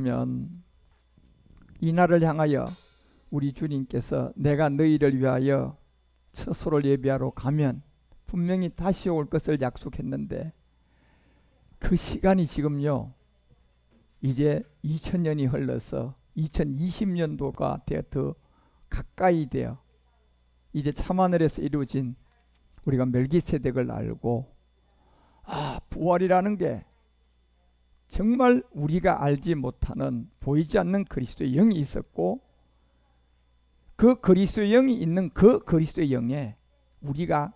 보면 이 날을 향하여 우리 주님께서 내가 너희를 위하여 처소를 예비하러 가면 분명히 다시 올 것을 약속했는데 그 시간이 지금요 이제 2000년이 흘러서 2020년도가 더 가까이 되어 이제 참하늘에서 이루어진 우리가 멜기세덱을 알고 부활이라는 게 정말 우리가 알지 못하는 보이지 않는 그리스도의 영이 있었고 그 그리스도의 영이 있는 그 그리스도의 영에 우리가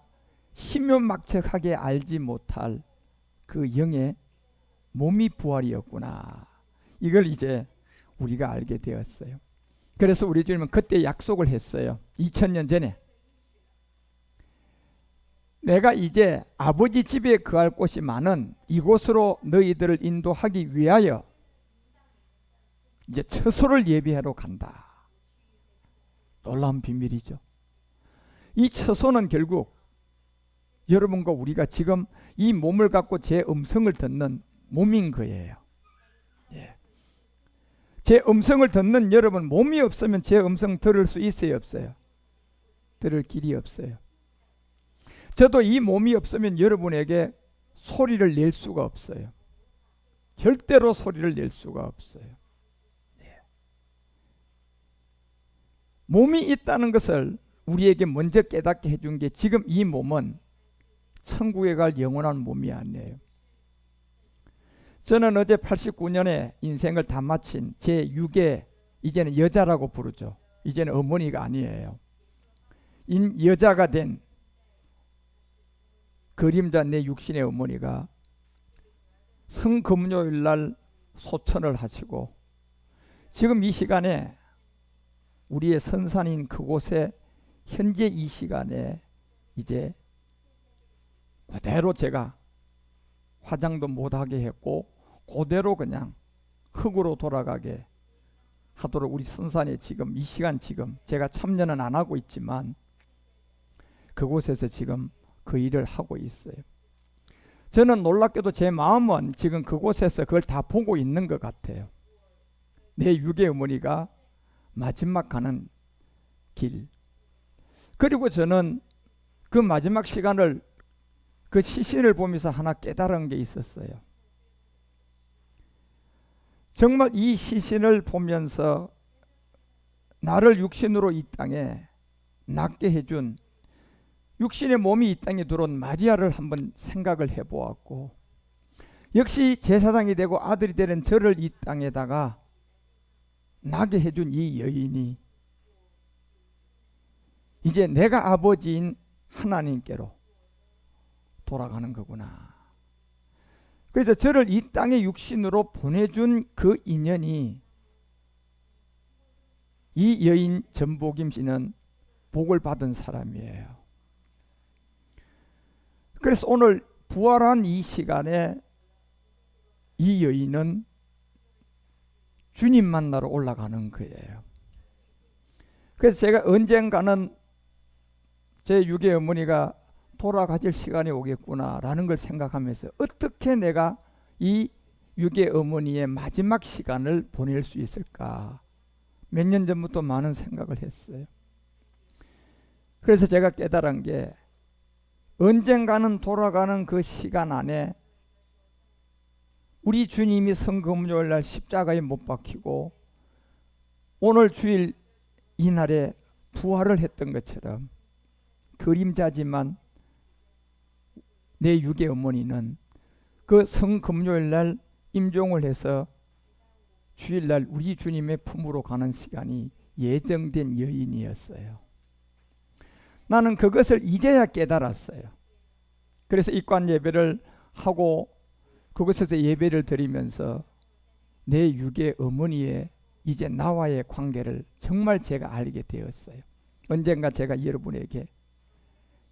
신묘막측하게 알지 못할 그 영의 몸이 부활이었구나. 이걸 이제 우리가 알게 되었어요. 그래서 우리 주님은 그때 약속을 했어요. 2000년 전에 내가 이제 아버지 집에 거할 곳이 많은 이곳으로 너희들을 인도하기 위하여 이제 처소를 예비하러 간다. 놀라운 비밀이죠. 이 처소는 결국 여러분과 우리가 지금 이 몸을 갖고 제 음성을 듣는 몸인 거예요. 예. 제 음성을 듣는 여러분 몸이 없으면 제 음성 들을 수 있어요, 없어요? 들을 길이 없어요. 저도 이 몸이 없으면 여러분에게 소리를 낼 수가 없어요. 절대로 소리를 낼 수가 없어요. 예. 몸이 있다는 것을 우리에게 먼저 깨닫게 해준 게 지금 이 몸은 천국에 갈 영원한 몸이 아니에요. 저는 어제 89년에 인생을 다 마친 제 6의 이제는 여자라고 부르죠. 이제는 어머니가 아니에요. 여자가 된 그림자 내 육신의 어머니가 성금요일 날 소천을 하시고 지금 이 시간에 우리의 선산인 그곳에 현재 이 시간에 이제 그대로 제가 화장도 못하게 했고 그대로 그냥 흙으로 돌아가게 하도록 우리 선산에 지금 이 시간 지금 제가 참여는 안 하고 있지만 그곳에서 지금 그 일을 하고 있어요. 저는 놀랍게도 제 마음은 지금 그곳에서 그걸 다 보고 있는 것 같아요. 내 육의 어머니가 마지막 가는 길. 그리고 저는 그 마지막 시간을 그 시신을 보면서 하나 깨달은 게 있었어요. 정말 이 시신을 보면서 나를 육신으로 이 땅에 낫게 해준 육신의 몸이 이 땅에 들어온 마리아를 한번 생각을 해보았고 역시 제사장이 되고 아들이 되는 저를 이 땅에다가 나게 해준 이 여인이 이제 내가 아버지인 하나님께로 돌아가는 거구나. 그래서 저를 이 땅의 육신으로 보내준 그 인연이 이 여인 전복임 씨는 복을 받은 사람이에요. 그래서 오늘 부활한 이 시간에 이 여인은 주님 만나러 올라가는 거예요. 그래서 제가 언젠가는 제 육의 어머니가 돌아가실 시간이 오겠구나라는 걸 생각하면서 어떻게 내가 이 육의 어머니의 마지막 시간을 보낼 수 있을까 몇 년 전부터 많은 생각을 했어요. 그래서 제가 깨달은 게 언젠가는 돌아가는 그 시간 안에 우리 주님이 성금요일 날 십자가에 못 박히고 오늘 주일 이날에 부활을 했던 것처럼 그림자지만 내 육의 어머니는 그 성금요일 날 임종을 해서 주일날 우리 주님의 품으로 가는 시간이 예정된 여인이었어요. 나는 그것을 이제야 깨달았어요. 그래서 입관 예배를 하고 그곳에서 예배를 드리면서 내 육의 어머니의 이제 나와의 관계를 정말 제가 알게 되었어요. 언젠가 제가 여러분에게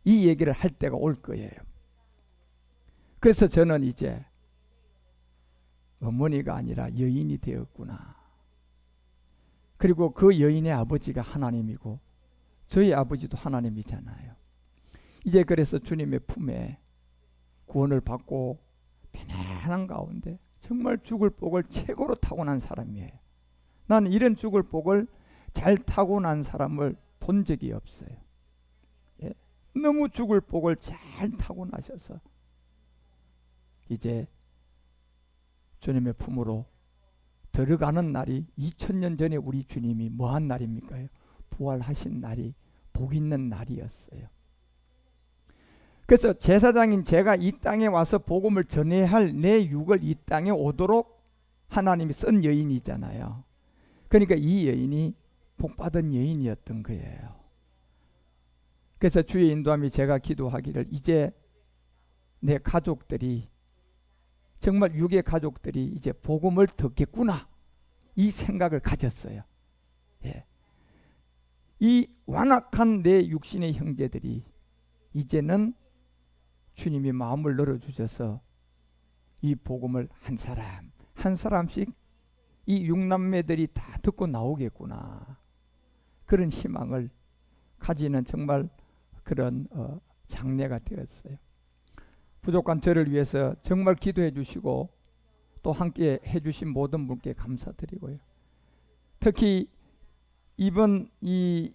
이 얘기를 할 때가 올 거예요. 그래서 저는 이제 어머니가 아니라 여인이 되었구나. 그리고 그 여인의 아버지가 하나님이고 저희 아버지도 하나님이잖아요. 이제 그래서 주님의 품에 구원을 받고 편안한 가운데 정말 죽을 복을 최고로 타고난 사람이에요. 나는 이런 죽을 복을 잘 타고난 사람을 본 적이 없어요. 예. 너무 죽을 복을 잘 타고나셔서 이제 주님의 품으로 들어가는 날이 2000년 전에 우리 주님이 뭐한 날입니까? 부활하신 날이 복 있는 날이었어요. 그래서 제사장인 제가 이 땅에 와서 복음을 전해야 할 내 육을 이 땅에 오도록 하나님이 쓴 여인이잖아요. 그러니까 이 여인이 복받은 여인이었던 거예요. 그래서 주의 인도함이 제가 기도하기를 이제 내 가족들이 정말 육의 가족들이 이제 복음을 듣겠구나 이 생각을 가졌어요. 예. 이 완악한 내 육신의 형제들이 이제는 주님이 마음을 열어주셔서 이 복음을 한 사람 한 사람씩 이 육남매들이 다 듣고 나오겠구나 그런 희망을 가지는 정말 그런 장례가 되었어요. 부족한 저를 위해서 정말 기도해 주시고 또 함께 해주신 모든 분께 감사드리고요. 특히 이번 이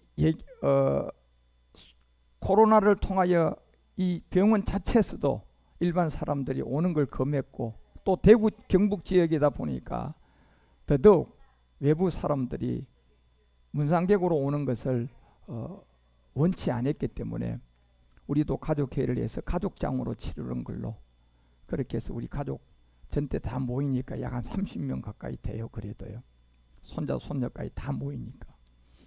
코로나를 통하여 이 병원 자체에서도 일반 사람들이 오는 걸 금했고 또 대구 경북 지역이다 보니까 더더욱 외부 사람들이 문상객으로 오는 것을 원치 않았기 때문에 우리도 가족회의를 해서 가족장으로 치르는 걸로 그렇게 해서 우리 가족 전체 다 모이니까 약 한 30명 가까이 돼요. 그래도요. 손자 손녀까지 다 모이니까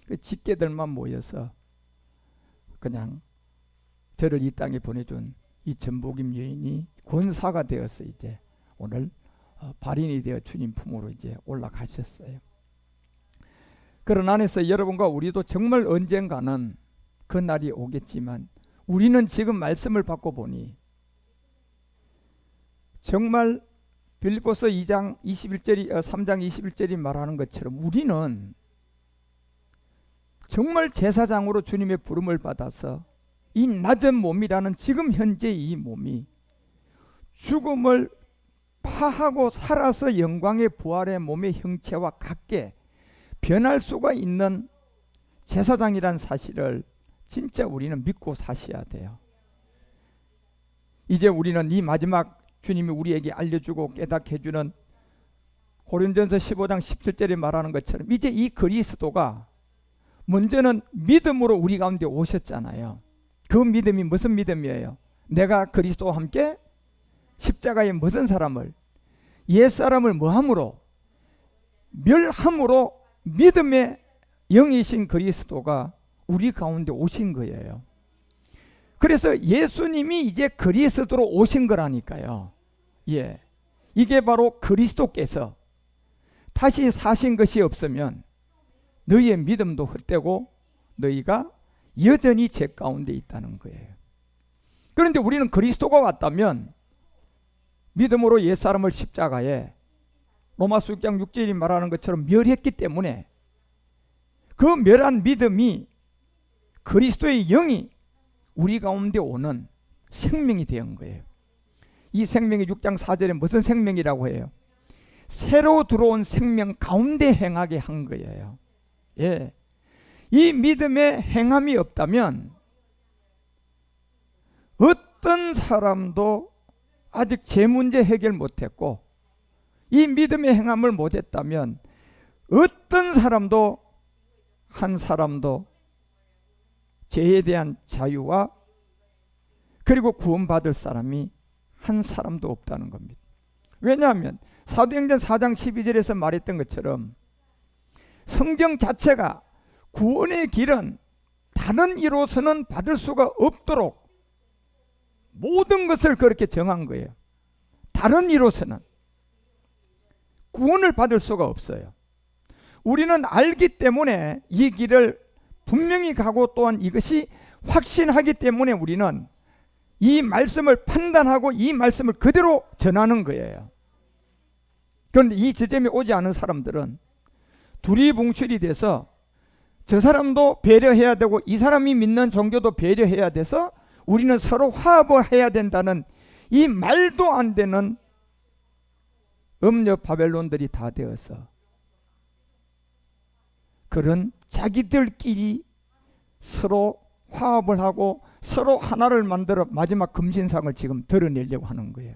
그 직계들만 모여서 그냥 저를 이 땅에 보내준 이 전복임 여인이 권사가 되어서 이제 오늘 발인이 되어 주님 품으로 이제 올라가셨어요. 그런 안에서 여러분과 우리도 정말 언젠가는 그 날이 오겠지만 우리는 지금 말씀을 받고 보니 정말 빌립보서 3장 21절이 말하는 것처럼 우리는 정말 제사장으로 주님의 부름을 받아서 이 낮은 몸이라는 지금 현재 이 몸이 죽음을 파하고 살아서 영광의 부활의 몸의 형체와 같게 변할 수가 있는 제사장이란 사실을 진짜 우리는 믿고 사셔야 돼요. 이제 우리는 이 마지막 주님이 우리에게 알려주고 깨닫게 해주는 고린도전서 15장 17절에 말하는 것처럼 이제 이 그리스도가 먼저는 믿음으로 우리 가운데 오셨잖아요. 그 믿음이 무슨 믿음이에요? 내가 그리스도와 함께 십자가에 무슨 사람을 옛사람을 뭐함으로 멸함으로 믿음의 영이신 그리스도가 우리 가운데 오신 거예요. 그래서 예수님이 이제 그리스도로 오신 거라니까요. 예, 이게 바로 그리스도께서 다시 사신 것이 없으면 너희의 믿음도 헛되고 너희가 여전히 죄 가운데 있다는 거예요. 그런데 우리는 그리스도가 왔다면 믿음으로 옛사람을 십자가에 로마서 6장 6절이 말하는 것처럼 멸했기 때문에 그 멸한 믿음이 그리스도의 영이 우리 가운데 오는 생명이 된 거예요. 이 생명이 6장 4절에 무슨 생명이라고 해요? 새로 들어온 생명 가운데 행하게 한 거예요. 예. 이 믿음의 행함이 없다면 어떤 사람도 아직 제 문제 해결 못했고 이 믿음의 행함을 못했다면 어떤 사람도 한 사람도 죄에 대한 자유와 그리고 구원받을 사람이 한 사람도 없다는 겁니다. 왜냐하면 사도행전 4장 12절에서 말했던 것처럼 성경 자체가 구원의 길은 다른 이로서는 받을 수가 없도록 모든 것을 그렇게 정한 거예요. 다른 이로서는 구원을 받을 수가 없어요. 우리는 알기 때문에 이 길을 분명히 가고 또한 이것이 확신하기 때문에 우리는 이 말씀을 판단하고 이 말씀을 그대로 전하는 거예요. 그런데 이 지점에 오지 않은 사람들은 두리뭉실이 돼서 저 사람도 배려해야 되고 이 사람이 믿는 종교도 배려해야 돼서 우리는 서로 화합을 해야 된다는 이 말도 안 되는 음녀 바벨론들이 다 되어서 그런 자기들끼리 서로 화합을 하고 서로 하나를 만들어 마지막 금신상을 지금 드러내려고 하는 거예요.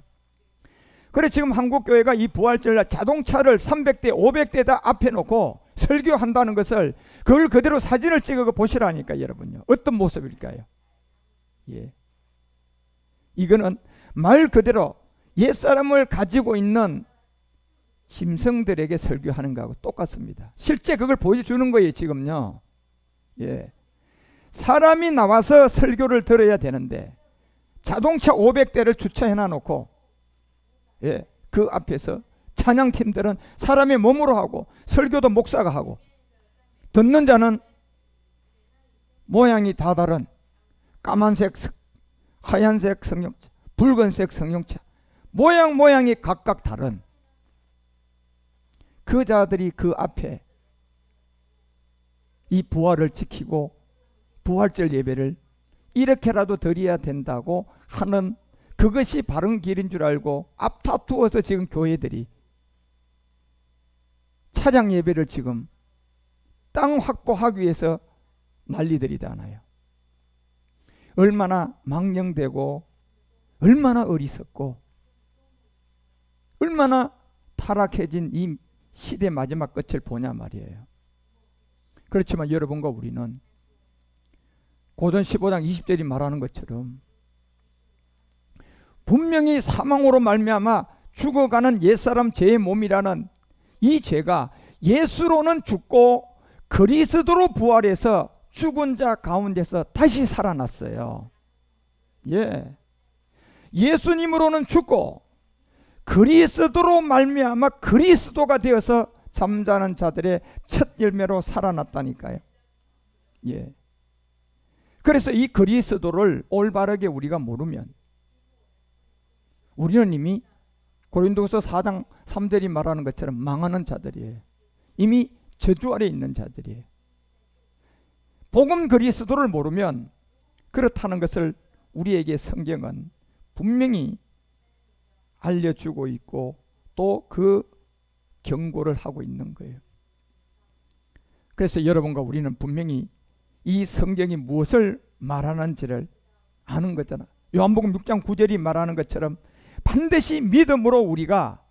그래 지금 한국교회가 이 부활절 자동차를 300대 500대 다 앞에 놓고 설교한다는 것을 그걸 그대로 사진을 찍어 보시라니까 여러분요. 어떤 모습일까요? 예. 이거는 말 그대로 옛사람을 가지고 있는 심성들에게 설교하는 거하고 똑같습니다. 실제 그걸 보여주는 거예요 지금요. 예. 사람이 나와서 설교를 들어야 되는데 자동차 500대를 주차해 놔놓고 예, 그 앞에서 찬양팀들은 사람의 몸으로 하고 설교도 목사가 하고 듣는 자는 모양이 다 다른 까만색, 하얀색 성령차, 붉은색 성령차 모양이 각각 다른 그 자들이 그 앞에 이 부활을 지키고 부활절 예배를 이렇게라도 드려야 된다고 하는 그것이 바른 길인 줄 알고 앞다투어서 지금 교회들이 차량 예배를 지금 땅 확보하기 위해서 난리들이잖아요. 얼마나 망령되고 얼마나 어리석고 얼마나 타락해진 이 시대 마지막 끝을 보냐 말이에요. 그렇지만 여러분과 우리는 고전 15장 20절이 말하는 것처럼 분명히 사망으로 말미암아 죽어가는 옛사람 죄의 몸이라는 이 죄가 예수로는 죽고 그리스도로 부활해서 죽은 자 가운데서 다시 살아났어요. 예. 예수님으로는 죽고 그리스도로 말미암아 그리스도가 되어서 잠자는 자들의 첫 열매로 살아났다니까요. 예. 그래서 이 그리스도를 올바르게 우리가 모르면 우리는 이미 고린도후서 4장 3절이 말하는 것처럼 망하는 자들이에요. 이미 저주 아래 있는 자들이에요. 복음 그리스도를 모르면 그렇다는 것을 우리에게 성경은 분명히 알려주고 있고 또 그 경고를 하고 있는 거예요. 그래서 여러분과 우리는 분명히 이 성경이 무엇을 말하는지를 아는 거잖아. 요한복음 6장 9절이 말하는 것처럼 반드시 믿음으로 우리가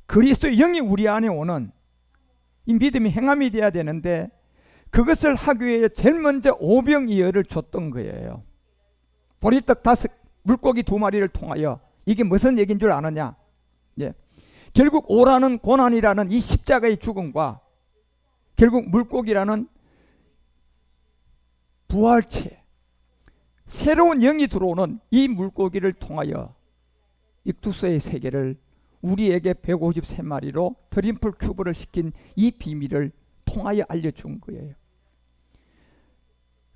그리스도의 영이 우리 안에 오는 이 믿음이 행함이 돼야 되는데 그것을 하기 위해 제일 먼저 오병이어를 줬던 거예요. 보리떡 5 물고기 2마리를 통하여 이게 무슨 얘기인 줄 아느냐? 예. 결국 오라는 고난이라는 이 십자가의 죽음과 결국 물고기라는 부활체 새로운 영이 들어오는 이 물고기를 통하여 익투스의 세계를 우리에게 153마리로 트림플 큐브를 시킨 이 비밀을 통하여 알려준 거예요.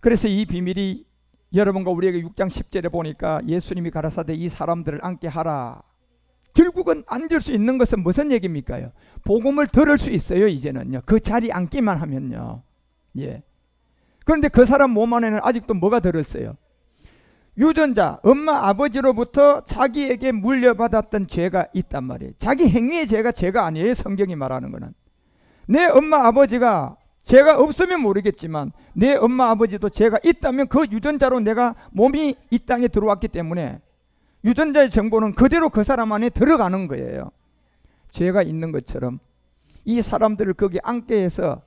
그래서 이 비밀이 여러분과 우리에게 6장 10절에 보니까 예수님이 가라사대 이 사람들을 앉게 하라. 결국은 앉을 수 있는 것은 무슨 얘기입니까? 복음을 들을 수 있어요. 이제는요. 그 자리 앉기만 하면요. 예. 그런데 그 사람 몸 안에는 아직도 뭐가 들었어요? 유전자, 엄마 아버지로부터 자기에게 물려받았던 죄가 있단 말이에요. 자기 행위의 죄가 아니에요. 성경이 말하는 거는. 내 엄마 아버지가 죄가 없으면 모르겠지만 내 엄마 아버지도 죄가 있다면 그 유전자로 내가 몸이 이 땅에 들어왔기 때문에 유전자의 정보는 그대로 그 사람 안에 들어가는 거예요. 죄가 있는 것처럼 이 사람들을 거기 앉게 해서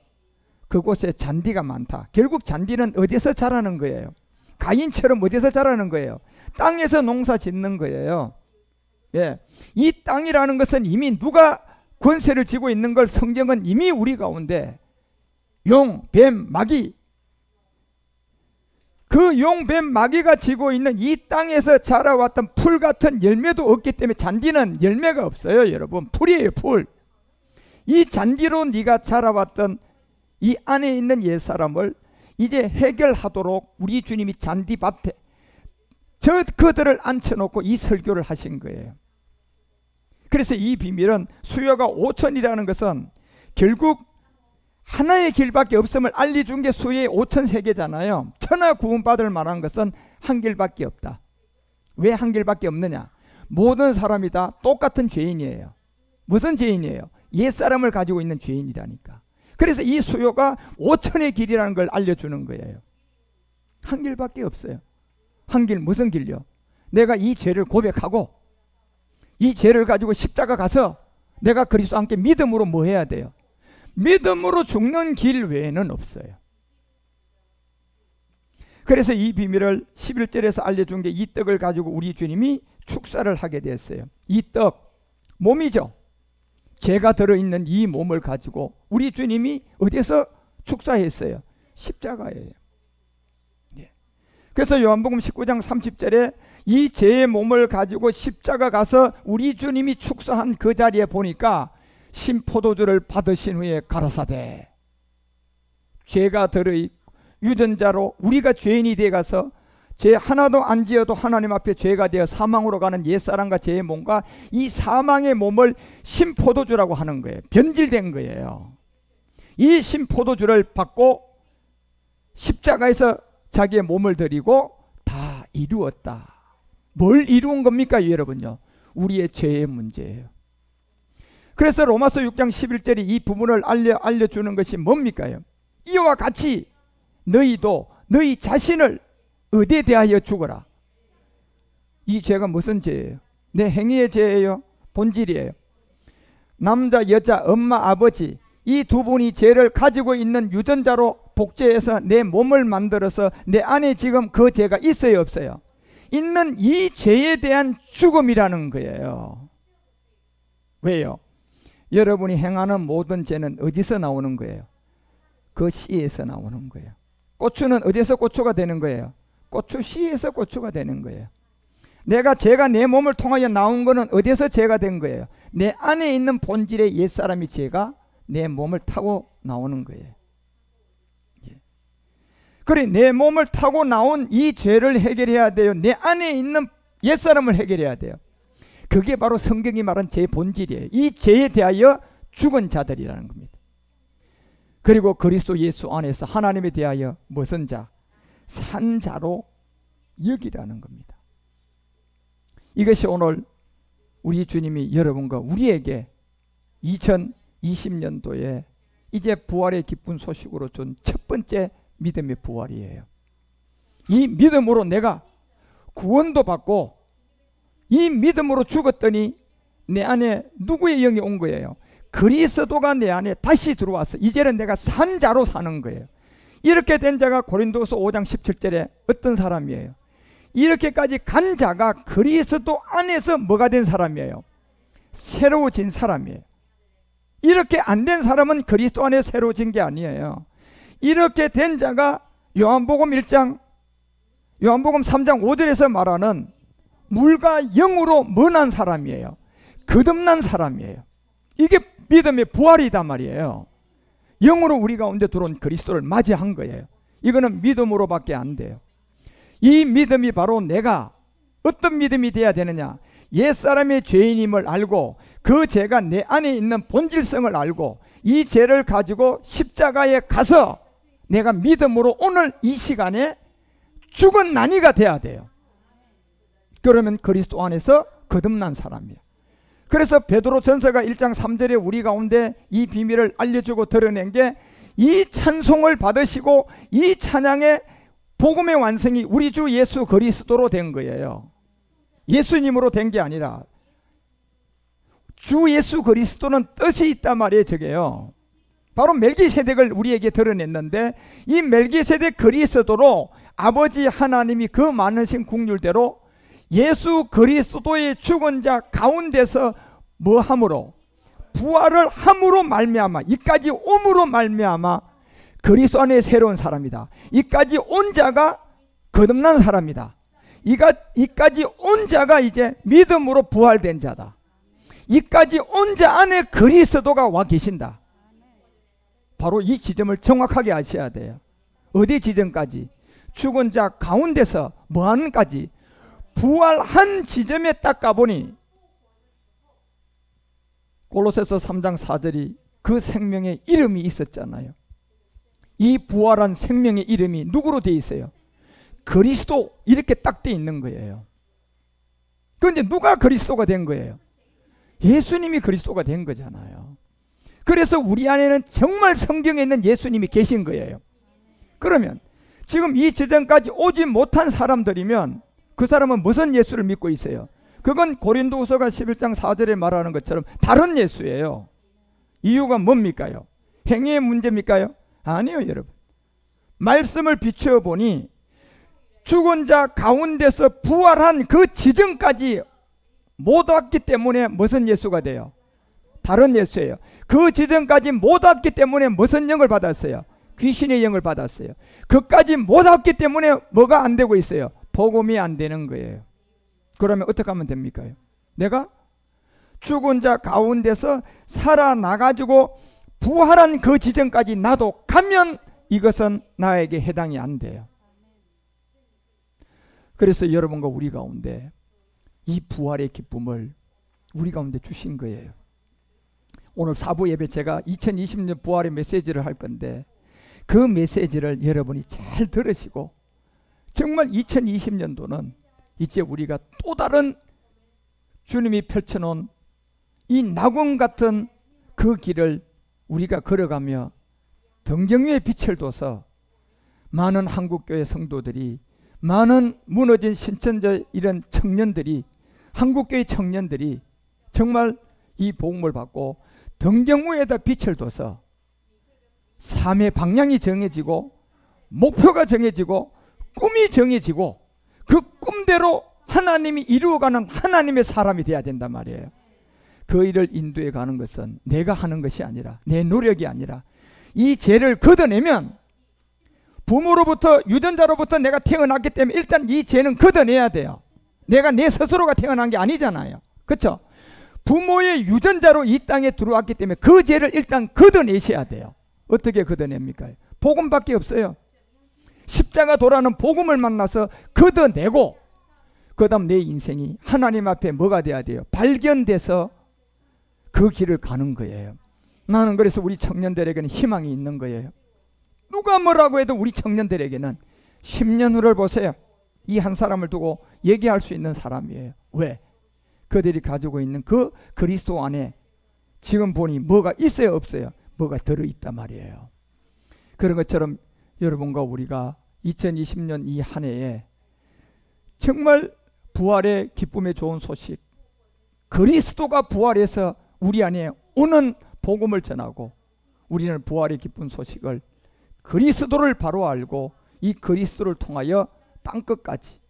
그곳에 잔디가 많다. 결국 잔디는 어디서 자라는 거예요? 가인처럼 어디서 자라는 거예요? 땅에서 농사 짓는 거예요. 예. 이 땅이라는 것은 이미 누가 권세를 쥐고 있는 걸 성경은 이미 우리 가운데 용, 뱀, 마귀 그 용, 뱀, 마귀가 지고 있는 이 땅에서 자라왔던 풀 같은 열매도 없기 때문에 잔디는 열매가 없어요. 여러분 풀이에요. 풀. 이 잔디로 네가 자라왔던 이 안에 있는 옛사람을 이제 해결하도록 우리 주님이 잔디밭에 그들을 앉혀놓고 이 설교를 하신 거예요. 그래서 이 비밀은 수요가 5천이라는 것은 결국 하나의 길밖에 없음을 알려준 게 수요의 5천 세계잖아요. 천하 구원받을 만한 것은 한 길밖에 없다. 왜 한 길밖에 없느냐? 모든 사람이 다 똑같은 죄인이에요. 무슨 죄인이에요? 옛사람을 가지고 있는 죄인이라니까. 그래서 이 수요가 5천의 길이라는 걸 알려주는 거예요. 한 길밖에 없어요. 한 길, 무슨 길요? 내가 이 죄를 고백하고 이 죄를 가지고 십자가 가서 내가 그리스도와 함께 믿음으로 뭐 해야 돼요? 믿음으로 죽는 길 외에는 없어요. 그래서 이 비밀을 11절에서 알려준 게 이 떡을 가지고 우리 주님이 축사를 하게 됐어요. 이 떡, 몸이죠. 죄가 들어있는 이 몸을 가지고 우리 주님이 어디서 축사했어요? 십자가예요. 예. 그래서 요한복음 19장 30절에 이 죄의 몸을 가지고 십자가 가서 우리 주님이 축사한 그 자리에 보니까 신포도주를 받으신 후에 가라사대, 죄가 들어있고 유전자로 우리가 죄인이 되어 가서 죄 하나도 안 지어도 하나님 앞에 죄가 되어 사망으로 가는 옛사람과 죄의 몸과 이 사망의 몸을 신포도주라고 하는 거예요. 변질된 거예요. 이 신포도주를 받고 십자가에서 자기의 몸을 드리고 다 이루었다. 뭘 이루은 겁니까 여러분요? 우리의 죄의 문제예요. 그래서 로마서 6장 11절이 이 부분을 알려주는 것이 뭡니까? 이와 같이 너희도 너희 자신을 어디에 대하여 죽어라. 이 죄가 무슨 죄예요? 내 행위의 죄예요? 본질이에요. 남자, 여자, 엄마, 아버지 이 두 분이 죄를 가지고 있는 유전자로 복제해서 내 몸을 만들어서 내 안에 지금 그 죄가 있어요, 없어요? 있는 이 죄에 대한 죽음이라는 거예요. 왜요? 여러분이 행하는 모든 죄는 어디서 나오는 거예요? 그 씨에서 나오는 거예요. 고추는 어디서 고추가 되는 거예요? 고추 씨에서 고추가 되는 거예요. 죄가 내 몸을 통하여 나온 거는 어디서 죄가 된 거예요? 내 안에 있는 본질의 옛사람이 죄가 내 몸을 타고 나오는 거예요. 예. 그래, 내 몸을 타고 나온 이 죄를 해결해야 돼요. 내 안에 있는 옛사람을 해결해야 돼요. 그게 바로 성경이 말한 죄의 본질이에요. 이 죄에 대하여 죽은 자들이라는 겁니다. 그리고 그리스도 예수 안에서 하나님에 대하여 무슨 자? 산 자로 여기라는 겁니다. 이것이 오늘 우리 주님이 여러분과 우리에게 2020년도에 이제 부활의 기쁜 소식으로 준 첫 번째 믿음의 부활이에요. 이 믿음으로 내가 구원도 받고 이 믿음으로 죽었더니 내 안에 누구의 영이 온 거예요? 그리스도가 내 안에 다시 들어와서 이제는 내가 산 자로 사는 거예요. 이렇게 된 자가 고린도서 5장 17절에 어떤 사람이에요? 이렇게까지 간 자가 그리스도 안에서 뭐가 된 사람이에요? 새로워진 사람이에요. 이렇게 안 된 사람은 그리스도 안에 새로워진 게 아니에요. 이렇게 된 자가 요한복음 3장 5절에서 말하는 물과 영으로 먼한 사람이에요. 거듭난 사람이에요. 이게 믿음의 부활이단 말이에요. 영으로 우리 가운데 들어온 그리스도를 맞이한 거예요. 이거는 믿음으로밖에 안 돼요. 이 믿음이 바로 내가 어떤 믿음이 돼야 되느냐? 옛사람의 죄인임을 알고 그 죄가 내 안에 있는 본질성을 알고 이 죄를 가지고 십자가에 가서 내가 믿음으로 오늘 이 시간에 죽은 난이가 돼야 돼요. 그러면 그리스도 안에서 거듭난 사람이에요. 그래서 베드로 전서가 1장 3절에 우리 가운데 이 비밀을 알려주고 드러낸 게 이 찬송을 받으시고 이 찬양의 복음의 완성이 우리 주 예수 그리스도로 된 거예요. 예수님으로 된 게 아니라 주 예수 그리스도는 뜻이 있단 말이에요. 저게요. 바로 멜기세덱을 우리에게 드러냈는데 이 멜기세덱 그리스도로 아버지 하나님이 그 많으신 국률대로 예수 그리스도의 죽은 자 가운데서 뭐 함으로? 부활을 함으로 말미암아 이까지 옴으로 말미암아 그리스도 안에 새로운 사람이다. 이까지 온 자가 거듭난 사람이다. 이까지 온 자가 이제 믿음으로 부활된 자다. 이까지 온 자 안에 그리스도가 와 계신다. 바로 이 지점을 정확하게 아셔야 돼요. 어디 지점까지? 죽은 자 가운데서 뭐하는까지? 부활한 지점에 딱 가보니 골로새서 3장 4절이 그 생명의 이름이 있었잖아요. 이 부활한 생명의 이름이 누구로 되어 있어요? 그리스도 이렇게 딱 되어 있는 거예요. 그런데 누가 그리스도가 된 거예요? 예수님이 그리스도가 된 거잖아요. 그래서 우리 안에는 정말 성경에 있는 예수님이 계신 거예요. 그러면 지금 이 지점까지 오지 못한 사람들이면 그 사람은 무슨 예수를 믿고 있어요? 그건 고린도후서가 11장 4절에 말하는 것처럼 다른 예수예요. 이유가 뭡니까요? 행위의 문제입니까요? 아니요, 여러분. 말씀을 비추어 보니 죽은 자 가운데서 부활한 그 지점까지 못 왔기 때문에 무슨 예수가 돼요? 다른 예수예요. 그 지점까지 못 왔기 때문에 무슨 영을 받았어요? 귀신의 영을 받았어요. 그까지 못 왔기 때문에 뭐가 안 되고 있어요? 복음이 안 되는 거예요. 그러면 어떻게 하면 됩니까? 내가 죽은 자 가운데서 살아나가지고 부활한 그 지점까지 나도 가면 이것은 나에게 해당이 안 돼요. 그래서 여러분과 우리 가운데 이 부활의 기쁨을 우리 가운데 주신 거예요. 오늘 사부 예배 제가 2020년 부활의 메시지를 할 건데 그 메시지를 여러분이 잘 들으시고 정말 2020년도는 이제 우리가 또 다른 주님이 펼쳐놓은 이 낙원 같은 그 길을 우리가 걸어가며 등경 위에 빛을 둬서 많은 한국교회 성도들이, 많은 무너진 신천지 이런 청년들이, 한국교회 청년들이 정말 이 복음을 받고 등경 위에다 빛을 둬서 삶의 방향이 정해지고 목표가 정해지고 꿈이 정해지고 그 꿈대로 하나님이 이루어가는 하나님의 사람이 돼야 된단 말이에요. 그 일을 인도해 가는 것은 내가 하는 것이 아니라, 내 노력이 아니라, 이 죄를 걷어내면, 부모로부터, 유전자로부터 내가 태어났기 때문에 일단 이 죄는 걷어내야 돼요. 내가 내 스스로가 태어난 게 아니잖아요. 그렇죠? 부모의 유전자로 이 땅에 들어왔기 때문에 그 죄를 일단 걷어내셔야 돼요. 어떻게 걷어냅니까? 복음밖에 없어요. 십자가 도라는 복음을 만나서 걷어내고, 그 다음 내 인생이 하나님 앞에 뭐가 돼야 돼요? 발견돼서 그 길을 가는 거예요. 나는 그래서 우리 청년들에게는 희망이 있는 거예요. 누가 뭐라고 해도 우리 청년들에게는 10년 후를 보세요. 이 한 사람을 두고 얘기할 수 있는 사람이에요. 왜? 그들이 가지고 있는 그 그리스도 안에 지금 보니 뭐가 있어요, 없어요? 뭐가 들어있단 말이에요. 그런 것처럼 여러분과 우리가 2020년 이 한 해에 정말 부활의 기쁨의 좋은 소식, 그리스도가 부활해서 우리 안에 오는 복음을 전하고, 우리는 부활의 기쁜 소식을, 그리스도를 바로 알고 이 그리스도를 통하여 땅끝까지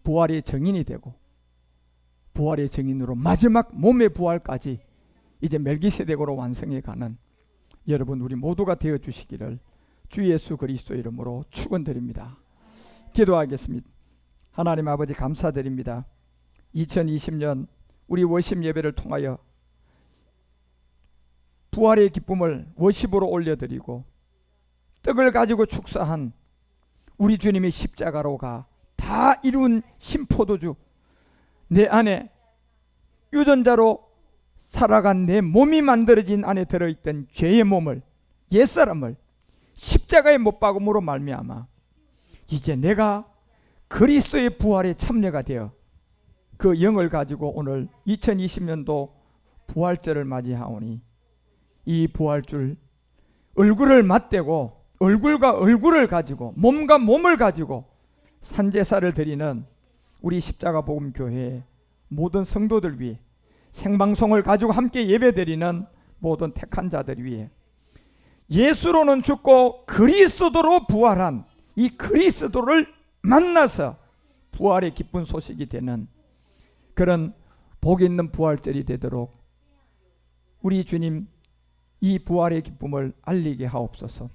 부활의 증인이 되고, 부활의 증인으로 마지막 몸의 부활까지 이제 멜기세덱으로 완성해 가는 여러분 우리 모두가 되어 주시기를 주 예수 그리스도 이름으로 축원드립니다. 기도하겠습니다. 하나님 아버지 감사드립니다. 2020년 우리 워십 예배를 통하여 부활의 기쁨을 워십으로 올려드리고 떡을 가지고 축사한 우리 주님의 십자가로 가 다 이룬 신포도주, 내 안에 유전자로 살아간 내 몸이 만들어진 안에 들어있던 죄의 몸을, 옛사람을 십자가의 못 박음으로 말미암아 이제 내가 그리스도의 부활에 참여가 되어 그 영을 가지고 오늘 2020년도 부활절을 맞이하오니 이 부활줄 얼굴을 맞대고 얼굴과 얼굴을 가지고 몸과 몸을 가지고 산제사를 드리는 우리 십자가복음교회 모든 성도들 위해, 생방송을 가지고 함께 예배드리는 모든 택한 자들 위해 예수로는 죽고 그리스도로 부활한 이 그리스도를 만나서 부활의 기쁜 소식이 되는 그런 복 있는 부활절이 되도록 우리 주님 이 부활의 기쁨을 알리게 하옵소서.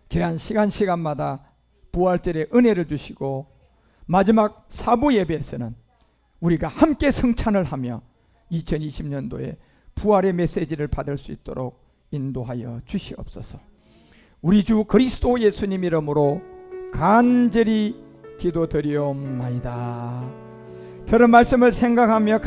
귀한 시간마다 부활절에 은혜를 주시고 마지막 사부 예배에서는 우리가 함께 성찬을 하며 2020년도에 부활의 메시지를 받을 수 있도록 인도하여 주시옵소서. 우리 주 그리스도 예수님 이름으로 간절히 기도드리옵나이다. 들은 말씀을 생각하며